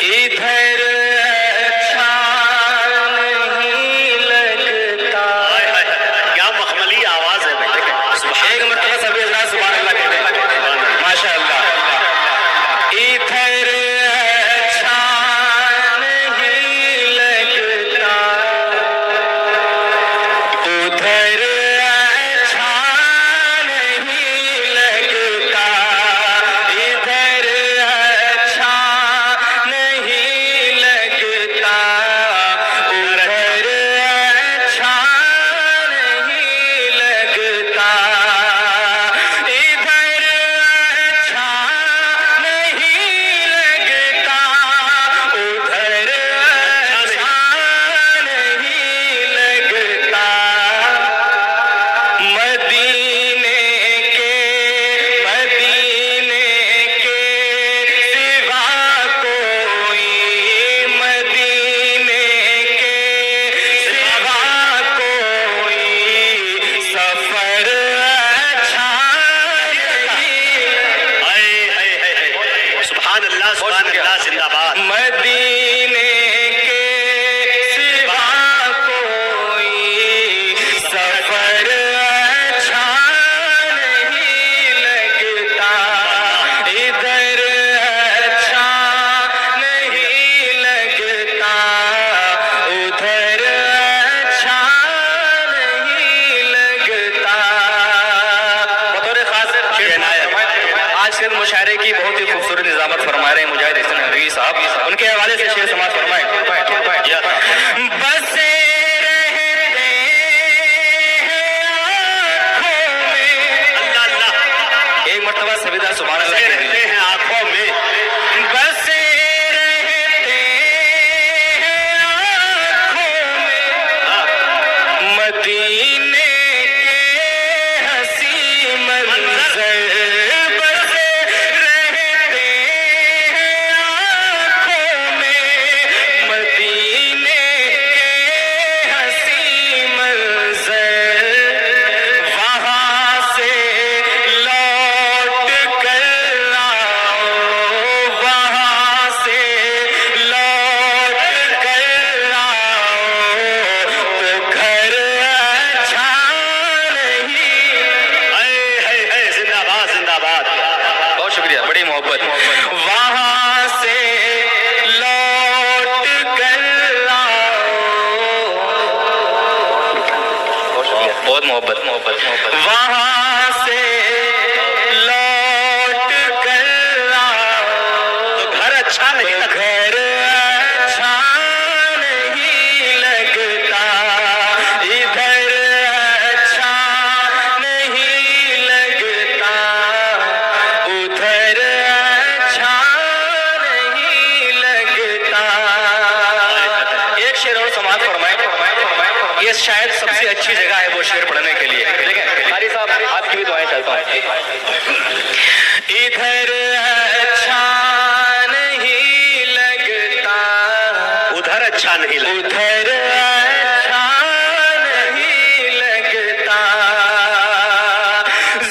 ادھر اچھا نہیں لگتا. کیا مخملی آواز ہے بھائی. ایک مرتبہ سبھی حضرات سبحان اللہ کہتے ہیں. ماشاء اللہ. ادھر اچھا نہیں لگتا, ادھر اچھا نہیں لگتا, ادھر اچھا نہیں لگتا, ادھر اچھا نہیں لگتا, ادھر اچھا نہیں لگتا, ادھر اچھا نہیں لگتا. مدینے کے سوا کوئی, مدینے کے سوا کوئی سفر اچھا نہیں. سبحان اللہ سبحان اللہ زندہ باد. مدینے کے سوا کوئی سفر اچھا نہیں لگتا, ادھر اچھا نہیں لگتا, ادھر اچھا نہیں لگتا. بطور خاص آج کے مشاعرے کی بہت ہی خوبصورت نظامت فرما رہے ہیں مجاہد حسن حنفی صاحب. ان کے حوالے سے شعر سماعت فرمائیں. بسے رہتے ہیں آنکھوں میں, اللہ اللہ. ایک مرتبہ سبیدہ سبحان اللہ کہتے ہیں. رہتے ہیں آنکھوں میں. بسے رہتے ہیں آنکھوں میں, مدینے کے حسین منظر. بسے رہتے ہیں آنکھوں میں, مدینے کے حسین منظر. وہاں سے لوٹ کر آؤ, وہاں سے لوٹ کر آؤ, تو گھر اچھا نہیں. زندہ باد زندہ باد. بہت شکریہ, بڑی محبت. وہاں سے لوٹ کر آؤ, بہت محبت. وہاں سے لوٹ کر آؤ, تو گھر اچھا نہیں لگتا. گھر اچھا نہیں لگتا, ادھر اچھا نہیں لگتا, ادھر اچھا نہیں لگتا. ایک شعر اور سماعت فرمائیں. یہ شاید سب سے اچھی جگہ ہے وہ شعر پڑھنے کے لیے. قاری صاحب آپ کی بھی دعائیں چاہتا ہوں. ادھر اچھا نہیں لگتا, ادھر اچھا نہیں لگتا. ادھر اچھا نہیں لگتا.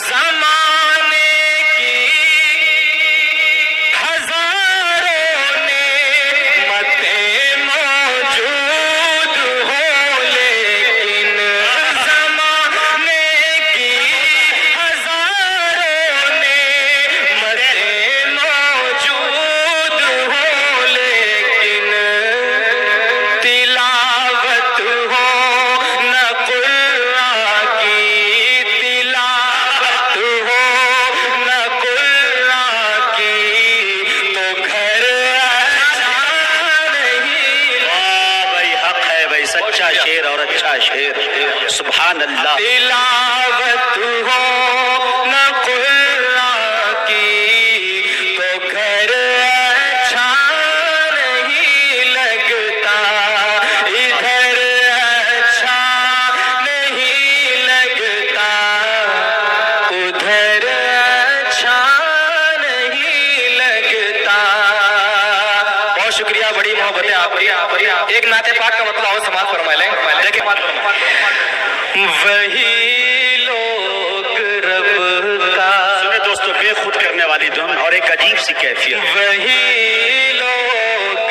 زمانے کی ہزاروں نعمتیں موجود ہوں, لیکن زمانے کی ہزاروں نعمتیں موجود ہوں, لیکن تلاوت ہو نہ قرآن کی, تلاوت ہو نہ قرآن کی, تو گھر اچھا نہیں. واہ بھائی, حق ہے بھائی, سچا شعر اور اچھا شعر. سبحان اللہ. تلاوت ہو نہ قرآن کی, تو گھر اچھا نہیں لگتا, ادھر اچھا نہیں لگتا, ادھر اچھا نہیں لگتا. بہت شکریہ, بڑی محبت ہے آپ کی. ایک نعت پاک کا مطلب اور سماعت فرما لیں. دیکھیں, وہی لوگ رب کا. سنیں دوستو, بے خود کرنے والی دھن اور ایک عجیب سی کیفیت. وہی لوگ